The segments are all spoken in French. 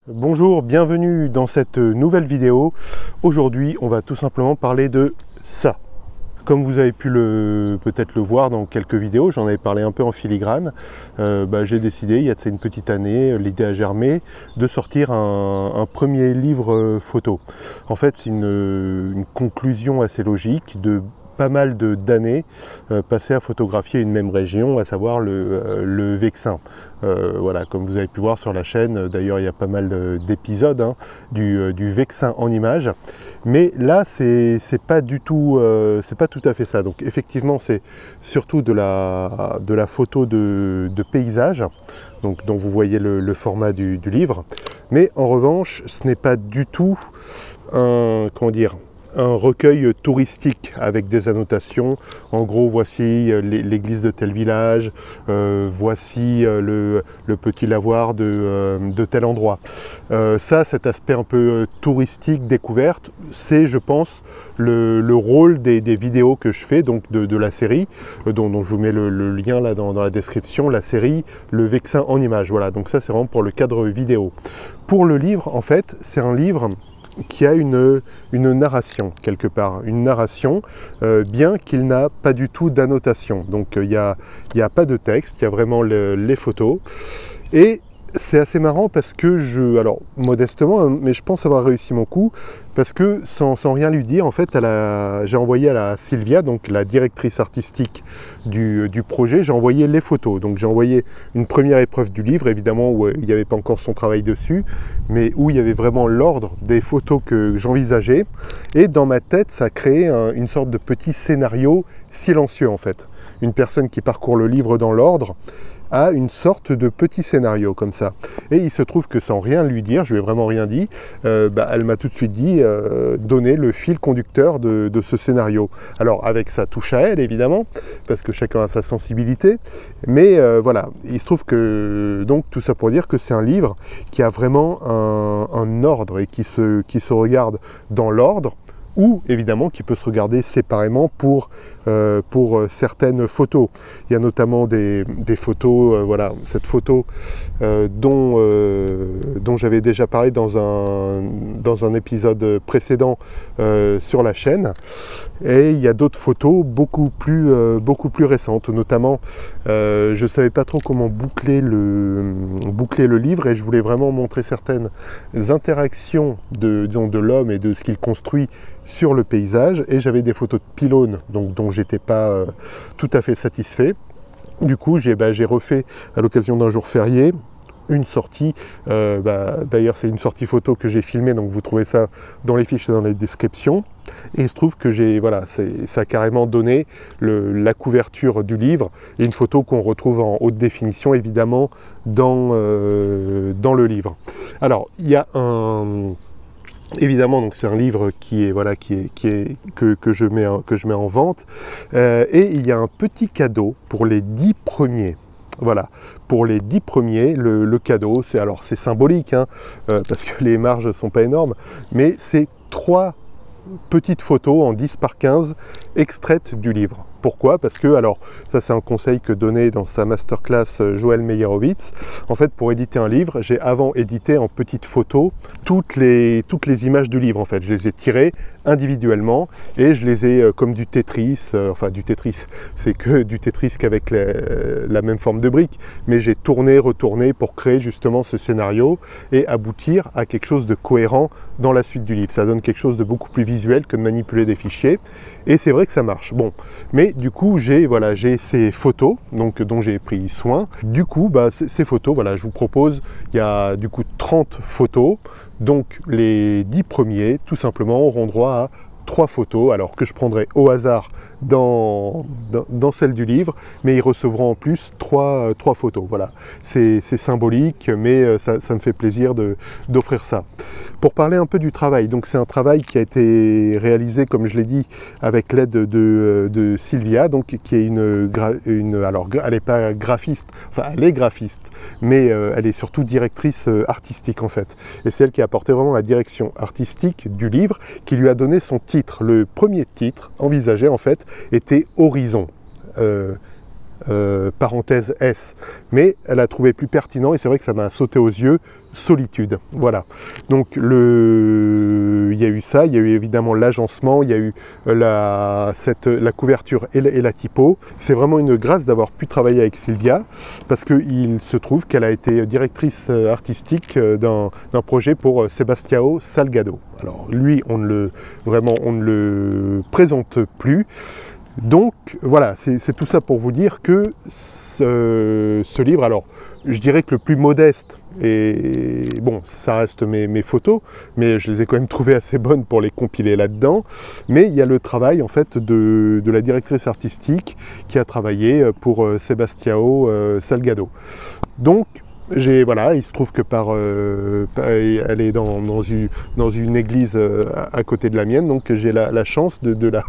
Bonjour, bienvenue dans cette nouvelle vidéo. Aujourd'hui, on va tout simplement parler de ça. Comme vous avez pu peut-être le voir dans quelques vidéos, j'en avais parlé un peu en filigrane, j'ai décidé, il y a une petite année, l'idée a germé, de sortir un premier livre photo. En fait, c'est une conclusion assez logique de pas mal d'années passées à photographier une même région, à savoir le Vexin. Voilà, comme vous avez pu voir sur la chaîne, d'ailleurs il y a pas mal d'épisodes du Vexin en images. Mais là, c'est pas du tout, c'est pas tout à fait ça. Donc effectivement, c'est surtout de la photo de paysage, donc dont vous voyez le format du livre. Mais en revanche, ce n'est pas du tout un recueil touristique avec des annotations. En gros, voici l'église de tel village, voici le petit lavoir de tel endroit. Cet aspect un peu touristique, découverte, c'est, je pense, le rôle des vidéos que je fais, donc de la série, dont je vous mets le lien là dans la description, la série Le Vexin en images. Voilà, donc ça c'est vraiment pour le cadre vidéo. Pour le livre, en fait, c'est un livre qui a une narration quelque part, une narration, bien qu'il n'a pas du tout d'annotation. Donc il n'y a pas de texte, il y a vraiment les photos. Et c'est assez marrant parce que alors modestement, mais je pense avoir réussi mon coup, parce que sans rien lui dire, en fait, j'ai envoyé à la Sylvia, donc la directrice artistique du projet, j'ai envoyé les photos. Donc j'ai envoyé une première épreuve du livre, évidemment, où il n'y avait pas encore son travail dessus, mais où il y avait vraiment l'ordre des photos que j'envisageais. Et dans ma tête, ça a créé une sorte de petit scénario silencieux, en fait. Une personne qui parcourt le livre dans l'ordre a une sorte de petit scénario comme ça. Et il se trouve que sans rien lui dire, je lui ai vraiment rien dit, elle m'a tout de suite dit, donner le fil conducteur de ce scénario. Alors avec sa touche à elle, évidemment, parce que chacun a sa sensibilité, mais voilà, il se trouve que, donc tout ça pour dire que c'est un livre qui a vraiment un ordre et qui se regarde dans l'ordre, ou évidemment qui peut se regarder séparément pour certaines photos. Il y a notamment des photos, voilà, cette photo dont j'avais déjà parlé dans un épisode précédent sur la chaîne. Et il y a d'autres photos beaucoup plus récentes, notamment je ne savais pas trop comment boucler le livre, et je voulais vraiment montrer certaines interactions de l'homme et de ce qu'il construit sur le paysage, et j'avais des photos de pylônes dont j'étais pas tout à fait satisfait. Du coup, j'ai refait à l'occasion d'un jour férié une sortie, d'ailleurs c'est une sortie photo que j'ai filmée, donc vous trouvez ça dans les fiches et dans les descriptions. Et il se trouve que ça a carrément donné la couverture du livre, et une photo qu'on retrouve en haute définition évidemment dans le livre. Alors il y a évidemment, donc c'est un livre que je mets en vente, et il y a un petit cadeau pour les 10 premiers. Voilà, pour les 10 premiers, le cadeau, c'est symbolique, parce que les marges ne sont pas énormes, mais c'est 3 petites photos en 10 par 15 extraites du livre. Pourquoi? Parce que, alors, ça c'est un conseil que donnait dans sa masterclass Joël Meyerowitz. En fait, pour éditer un livre, j'ai avant édité en petites photos toutes les images du livre. En fait, je les ai tirées individuellement et je les ai comme du Tetris, enfin du Tetris, c'est que du Tetris qu'avec la même forme de briques, mais j'ai tourné, retourné pour créer justement ce scénario et aboutir à quelque chose de cohérent dans la suite du livre. Ça donne quelque chose de beaucoup plus visuel que de manipuler des fichiers, et c'est vrai que ça marche. Bon, mais du coup, j'ai ces photos dont j'ai pris soin. Du coup, ces photos, voilà, je vous propose, il y a du coup 30 photos, donc les 10 premiers, tout simplement, auront droit à 3 photos, alors que je prendrai au hasard dans celle du livre, mais ils recevront en plus 3 photos. Voilà, c'est symbolique, mais ça me fait plaisir d'offrir ça. Pour parler un peu du travail, donc c'est un travail qui a été réalisé, comme je l'ai dit, avec l'aide de Sylvia, donc qui est alors elle n'est pas graphiste, enfin elle est graphiste, mais elle est surtout directrice artistique en fait, et c'est elle qui a apporté vraiment la direction artistique du livre, qui lui a donné son titre. Le premier titre envisagé en fait était Horizon. parenthèse S, mais elle a trouvé plus pertinent et c'est vrai que ça m'a sauté aux yeux, solitude. Voilà. Donc il y a eu ça, il y a eu évidemment l'agencement, il y a eu la couverture et la typo. C'est vraiment une grâce d'avoir pu travailler avec Sylvia parce qu'il se trouve qu'elle a été directrice artistique d'un projet pour Sebastião Salgado. Alors lui, on ne le présente plus. Donc voilà, c'est tout ça pour vous dire que ce livre, alors je dirais que le plus modeste, et bon, ça reste mes photos, mais je les ai quand même trouvées assez bonnes pour les compiler là-dedans, mais il y a le travail en fait de la directrice artistique qui a travaillé pour Sebastião Salgado. Donc, voilà, il se trouve que elle est dans une église à côté de la mienne, donc j'ai la chance de la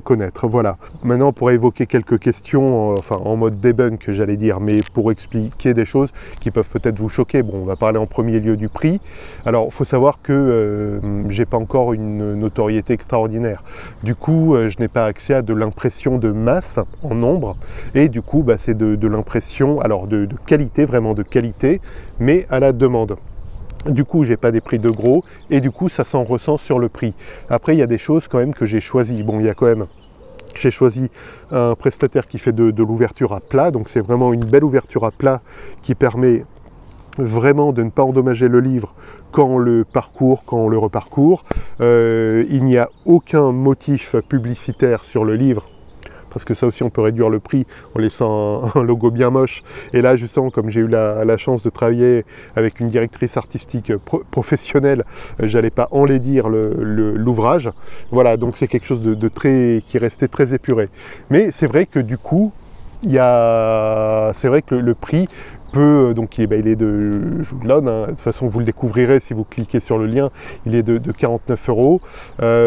connaître. Voilà. Maintenant, on pourrait évoquer quelques questions, enfin en mode debunk, j'allais dire, mais pour expliquer des choses qui peuvent peut-être vous choquer. Bon, on va parler en premier lieu du prix. Alors, il faut savoir que j'ai pas encore une notoriété extraordinaire. Du coup, je n'ai pas accès à de l'impression de masse en nombre, et du coup, c'est de l'impression, alors de qualité, vraiment de qualité, mais à la demande. Du coup, j'ai pas des prix de gros, et du coup, ça s'en ressent sur le prix. Après, il y a des choses quand même que j'ai choisies. Bon, il y a quand même... J'ai choisi un prestataire qui fait de l'ouverture à plat, donc c'est vraiment une belle ouverture à plat qui permet vraiment de ne pas endommager le livre quand on le parcourt, quand on le reparcourt. Il n'y a aucun motif publicitaire sur le livre, parce que ça aussi on peut réduire le prix en laissant un logo bien moche. Et là justement, comme j'ai eu la chance de travailler avec une directrice artistique professionnelle, j'allais pas enlaidir l'ouvrage. Voilà, donc c'est quelque chose qui restait très épuré. Mais c'est vrai que du coup, c'est vrai que le prix peut, donc il est de, je vous le donne, hein, de toute façon vous le découvrirez si vous cliquez sur le lien, il est de 49 €.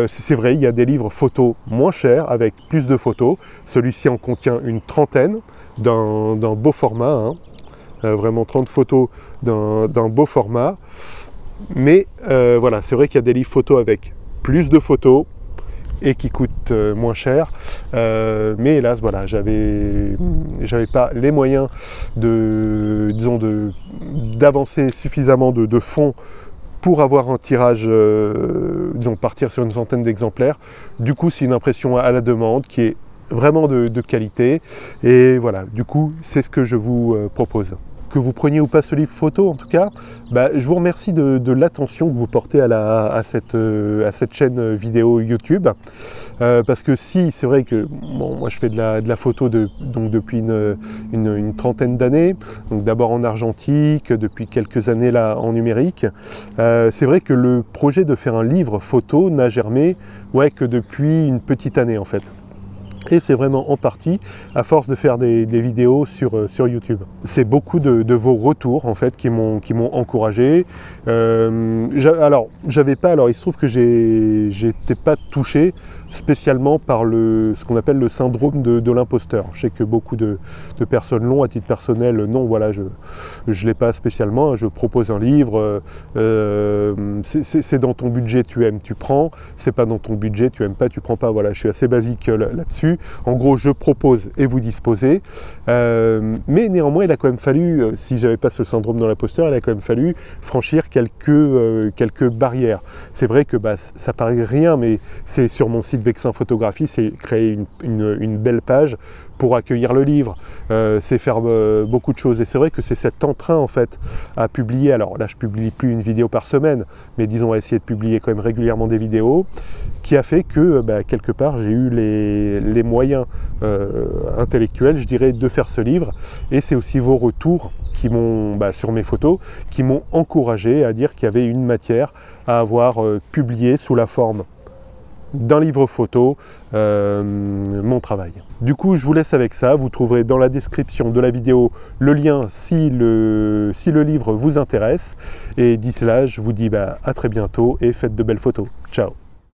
C'est vrai, il y a des livres photos moins chers avec plus de photos. Celui-ci en contient une trentaine d'un beau format, hein. Vraiment 30 photos d'un beau format. Mais voilà, c'est vrai qu'il y a des livres photos avec plus de photos et qui coûtent moins cher, mais hélas voilà, j'avais pas les moyens d'avancer suffisamment de fonds pour avoir un tirage, disons partir sur une centaine d'exemplaires. Du coup, c'est une impression à la demande qui est vraiment de qualité, et voilà, du coup c'est ce que je vous propose. Que vous preniez ou pas ce livre photo, en tout cas, je vous remercie de l'attention que vous portez à cette chaîne vidéo YouTube. Parce que si, c'est vrai que bon, moi je fais de la photo donc depuis une trentaine d'années, donc d'abord en argentique, depuis quelques années là en numérique. C'est vrai que le projet de faire un livre photo n'a germé que depuis une petite année en fait. Et c'est vraiment en partie à force de faire des vidéos sur YouTube. C'est beaucoup de vos retours en fait qui m'ont encouragé. Alors il se trouve que j'étais pas touché spécialement par ce qu'on appelle le syndrome de l'imposteur. Je sais que beaucoup de personnes l'ont. À titre personnel, non, voilà, je l'ai pas spécialement. Je propose un livre, c'est dans ton budget, tu aimes, tu prends. C'est pas dans ton budget, tu aimes pas, tu prends pas. Voilà, je suis assez basique là-dessus. En gros, je propose et vous disposez. Mais néanmoins, il a quand même fallu, si j'avais pas ce syndrome de l'imposteur, il a quand même fallu franchir quelques barrières. C'est vrai que ça paraît rien, mais c'est sur mon site Vexin Photographie, c'est créer une belle page pour accueillir le livre, c'est faire beaucoup de choses. Et c'est vrai que c'est cet entrain en fait à publier. Alors là, je publie plus une vidéo par semaine, mais disons à essayer de publier quand même régulièrement des vidéos, qui a fait que quelque part j'ai eu les moyens intellectuels, je dirais, de faire ce livre. Et c'est aussi vos retours qui m'ont, sur mes photos, qui m'ont encouragé à dire qu'il y avait une matière à avoir publié sous la forme d'un livre photo, mon travail. Du coup, je vous laisse avec ça. Vous trouverez dans la description de la vidéo le lien si le livre vous intéresse. Et d'ici là, je vous dis à très bientôt et faites de belles photos. Ciao!